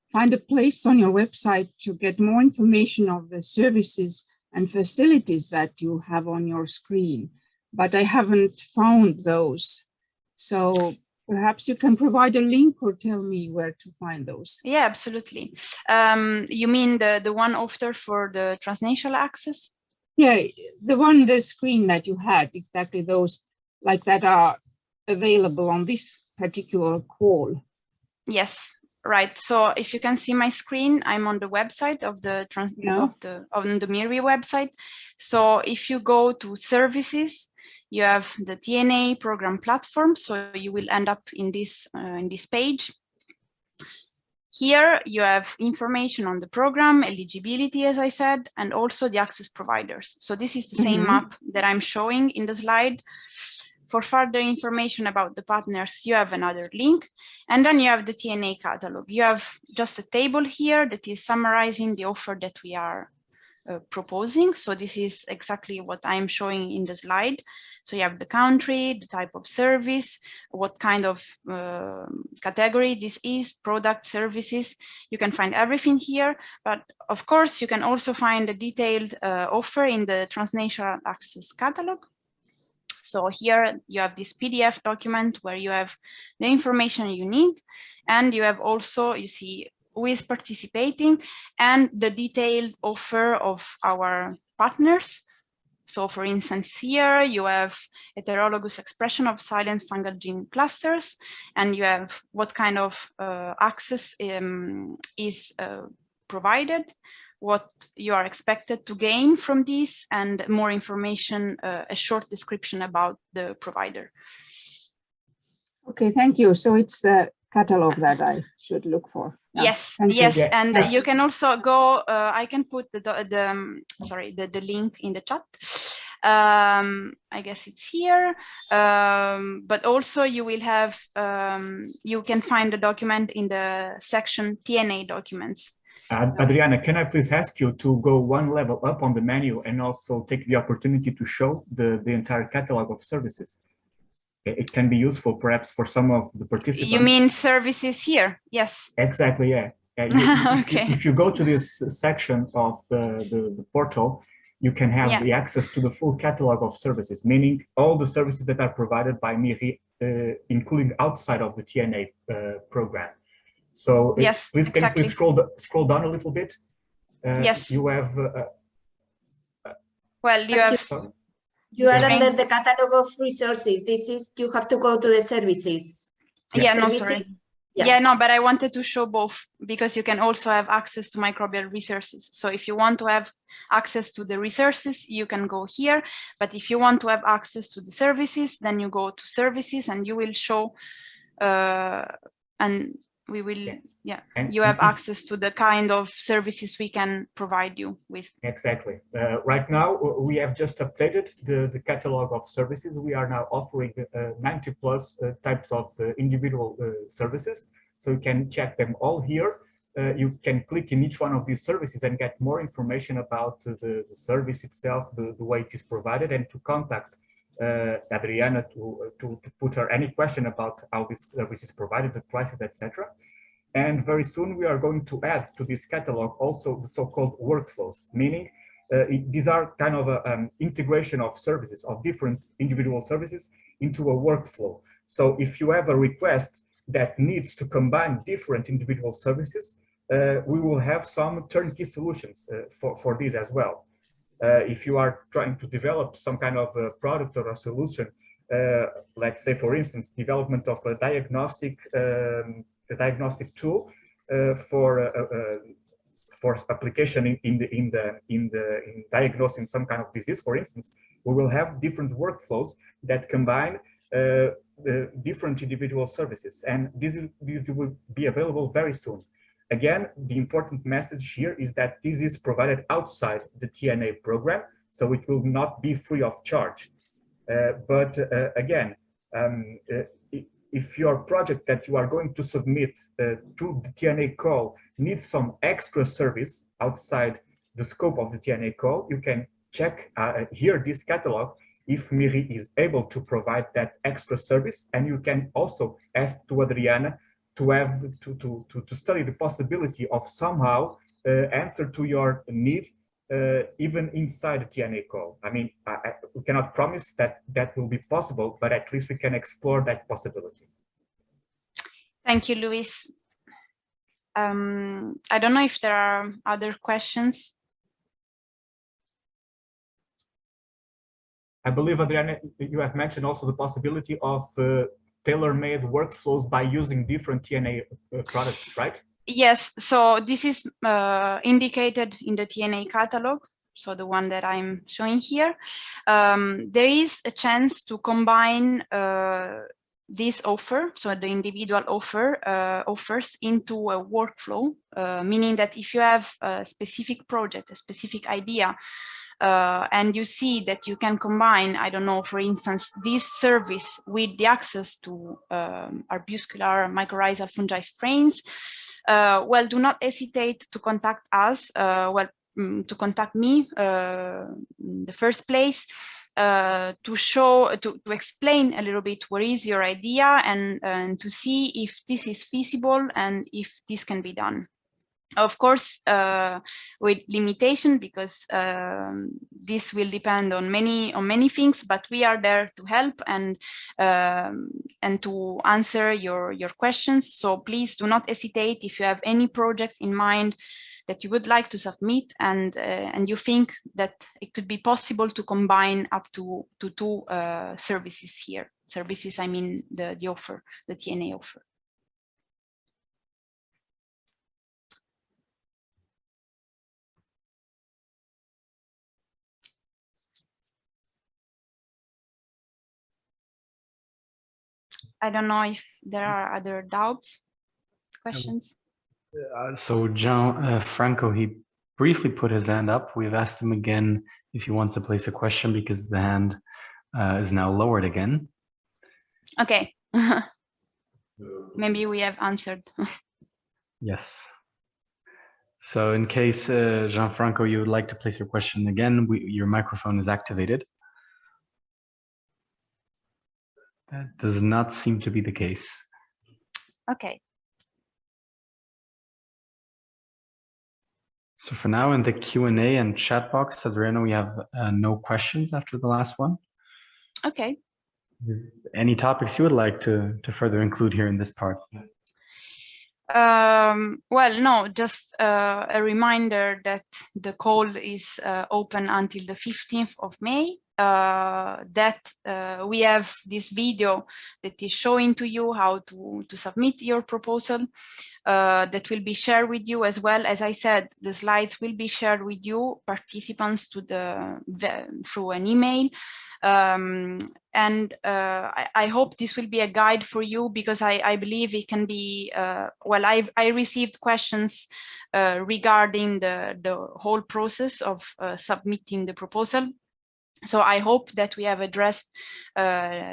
find a place on your website to get more information of the services and facilities that you have on your screen, but I haven't found those. So perhaps you can provide a link or tell me where to find those. Yeah, absolutely. You mean the one offered for the Transnational Access? Yeah, the screen that you had, exactly those like that are available on this particular call. Yes. Right. So if you can see my screen, I'm on the website of the MIRI website. So if you go to services, you have the TNA program platform. So you will end up in this page. Here you have information on the program, eligibility, as I said, and also the access providers. So this is the same map that I'm showing in the slide. For further information about the partners, you have another link, and then you have the TNA catalog. You have just a table here that is summarizing the offer that we are proposing. So this is exactly what I'm showing in the slide. So you have the country, the type of service, what kind of category this is, product, services. You can find everything here, but of course you can also find a detailed offer in the Transnational Access catalog. So here you have this PDF document where you have the information you need, and you have also, you see who is participating and the detailed offer of our partners. So for instance, here you have heterologous expression of silent fungal gene clusters, and you have what kind of access is provided, what you are expected to gain from this, and more information, a short description about the provider. Okay, thank you. So it's the catalog that I should look for. Yes, yes, and you can also go. I can put the link in the chat. I guess it's here, but also you will have. You can find the document in the section TNA documents. Adriana, can I please ask you to go one level up on the menu and also take the opportunity to show the entire catalog of services? It can be useful perhaps for some of the participants. You mean services here? Yes. Exactly, yeah. If you go to this section of the portal, you can have the access to the full catalog of services, meaning all the services that are provided by MIRI, including outside of the TNA program. So please, can you please scroll down a little bit? Yes. You have. Well, you have. You are under the catalog of resources. This is, you have to go to the services. Yeah, no, sorry. Yeah, no, but I wanted to show both because you can also have access to microbial resources. So if you want to have access to the resources, you can go here. But if you want to have access to the services, then you go to services and you will show and we will, And you have access to the kind of services we can provide you with. Exactly. Right now, we have just updated the catalog of services. We are now offering 90 plus types of individual services. So you can check them all here. You can click in each one of these services and get more information about the service itself, the way it is provided, and to contact Adriana to put her any question about how this service is provided, the prices, etc. And very soon we are going to add to this catalog also the so-called workflows, meaning these are kind of an integration of services, of different individual services into a workflow. So if you have a request that needs to combine different individual services, we will have some turnkey solutions for this as well. If you are trying to develop some kind of a product or a solution, let's say, for instance, development of a diagnostic tool for application in diagnosing some kind of disease, for instance, we will have different workflows that combine different individual services, and this will be available very soon. Again, the important message here is that this is provided outside the TNA program, so it will not be free of charge. But again, if your project that you are going to submit to the TNA call needs some extra service outside the scope of the TNA call, you can check here this catalog if MIRI is able to provide that extra service, and you can also ask to Adriana to study the possibility of somehow answer to your need even inside the TNA call. I mean, we cannot promise that that will be possible, but at least we can explore that possibility. Thank you, Luis. I don't know if there are other questions. I believe, Adriana, you have mentioned also the possibility of tailor-made workflows by using different TNA products, right? Yes, so this is indicated in the TNA catalog, so the one that I'm showing here. There is a chance to combine this offer, so the individual offers into a workflow, meaning that if you have a specific project, a specific idea, and you see that you can combine, I don't know, for instance, this service with the access to arbuscular mycorrhizal fungi strains, well, do not hesitate to contact us, to contact me in the first place, to explain a little bit what is your idea and to see if this is feasible and if this can be done. Of course, with limitation, because this will depend on many things, but we are there to help and to answer your questions. So please do not hesitate if you have any project in mind that you would like to submit and you think that it could be possible to combine up to two services here. Services, I mean the offer, the TNA offer. I don't know if there are other doubts, questions. So Gianfranco, he briefly put his hand up. We've asked him again if he wants to place a question because the hand is now lowered again. Okay. Maybe we have answered. Yes. So in case, Gianfranco, you would like to place your question again, your microphone is activated. That does not seem to be the case. Okay. So for now in the Q&A and chat box, Adriana, we have no questions after the last one. Okay. Any topics you would like to further include here in this part? Well, no, just a reminder that the call is open until the 15th of May. that we have this video that is showing to you how to submit your proposal. That will be shared with you as well. As I said, the slides will be shared with you, participants, through an email. I hope this will be a guide for you, because I believe it can be, well, I received questions regarding the whole process of submitting the proposal. So I hope that we have addressed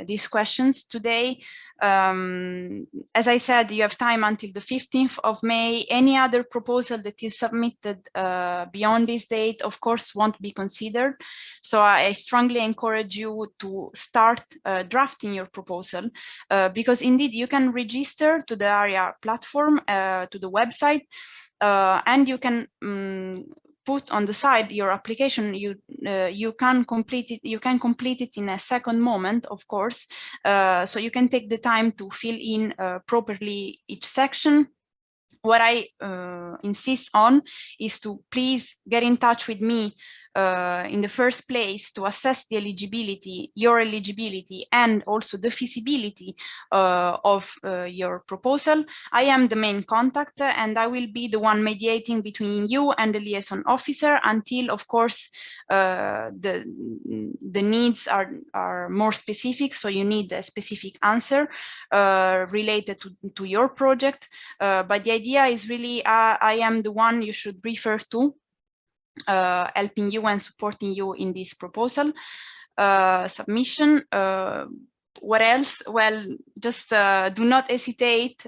these questions today. As I said, you have time until the 15th of May. Any other proposal that is submitted beyond this date, of course, won't be considered. So I strongly encourage you to start drafting your proposal, because indeed you can register to the ARIA platform, to the website, and you can put on the side your application. You can complete it in a second moment, of course. So you can take the time to fill in properly each section. What I insist on is to please get in touch with me in the first place to assess the eligibility, your eligibility, and also the feasibility of your proposal. I am the main contact, and I will be the one mediating between you and the liaison officer until, of course, the needs are more specific. So you need a specific answer related to your project. But the idea is really, I am the one you should refer to, helping you and supporting you in this proposal submission. What else? Well, just do not hesitate,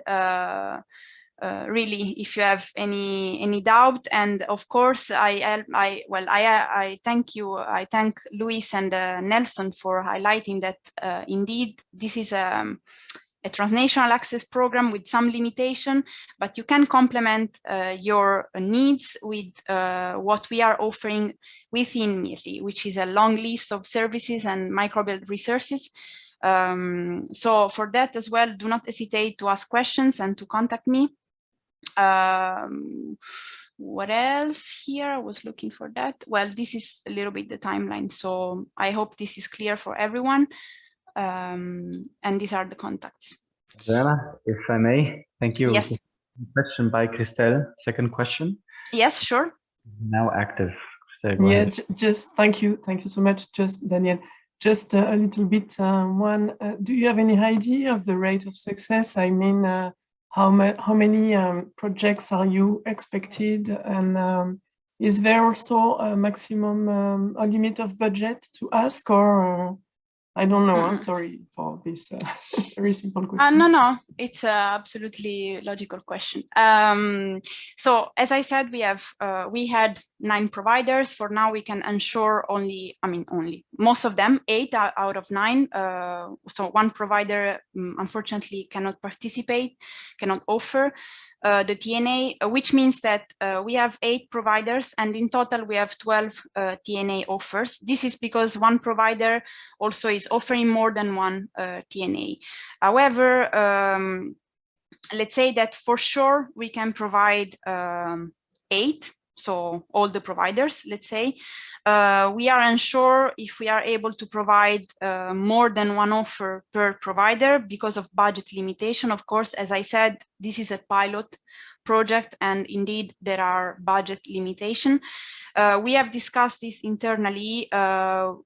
really, if you have any doubt. And of course, I thank you. I thank Luis and Nelson for highlighting that indeed this is a transnational access program with some limitation, but you can complement your needs with what we are offering within MIRI, which is a long list of services and microbial resources. So for that as well, do not hesitate to ask questions and to contact me. What else here? I was looking for that. Well, this is a little bit the timeline, so I hope this is clear for everyone. And these are the contacts. Adriana, if I may, thank you. Yes. Question by Christelle. Second question. Yes, sure. Now active. Christelle, go yeah, ahead. just thank you so much. Just Daniel, just a little bit. Do you have any idea of the rate of success? I mean, how many projects are you expected, and is there also a maximum a limit of budget to ask, or I don't know. I'm sorry for this very simple question. No, it's an absolutely logical question. So as I said, we had 9 providers. For now, we can ensure most of them, 8 out of 9. So one provider, unfortunately, cannot participate, cannot offer the TNA, which means that we have 8 providers, and in total we have 12 TNA offers. This is because one provider also is offering more than one TNA. However, let's say that for sure we can provide 8. So all the providers, let's say, we are unsure if we are able to provide more than one offer per provider because of budget limitation. Of course, as I said, this is a pilot project, and indeed there are budget limitation. We have discussed this internally.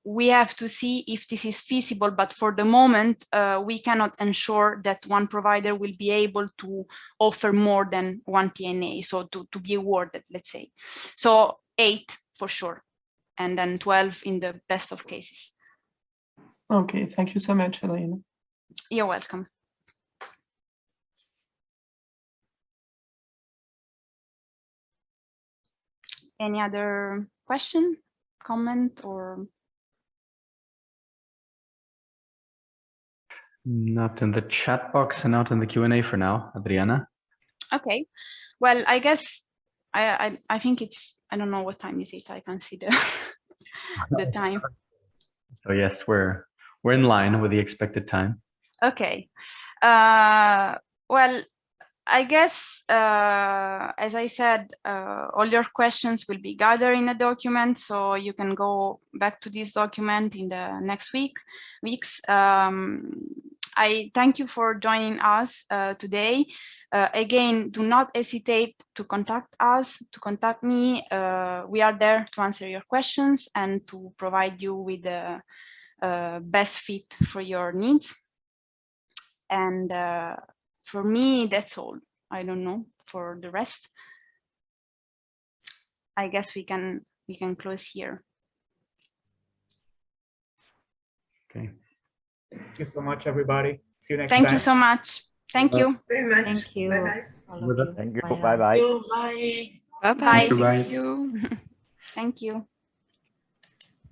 We have to see if this is feasible, but for the moment, we cannot ensure that one provider will be able to offer more than one TNA, so to be awarded, let's say. So 8 for sure, and then 12 in the best of cases. Okay, thank you so much, Elena. You're welcome. Any other question, comment, or? Not in the chat box and not in the Q&A for now, Adriana. Okay, well, I guess I think it's, I don't know what time is it. I can see the time. So yes, we're in line with the expected time. Okay. Well, I guess, as I said, all your questions will be gathered in a document, so you can go back to this document in the next weeks. I thank you for joining us today. Again, do not hesitate to contact us, to contact me. We are there to answer your questions and to provide you with the best fit for your needs. And for me, that's all. I don't know for the rest. I guess we can close here. Okay. Thank you so much, everybody. See you next time. Thank you so much. Thank you. Very much. Thank you. Bye-bye. Thank you. Bye-bye. Bye-bye. Bye-bye. Bye. Thank you. Bye. Thank you. Thank you.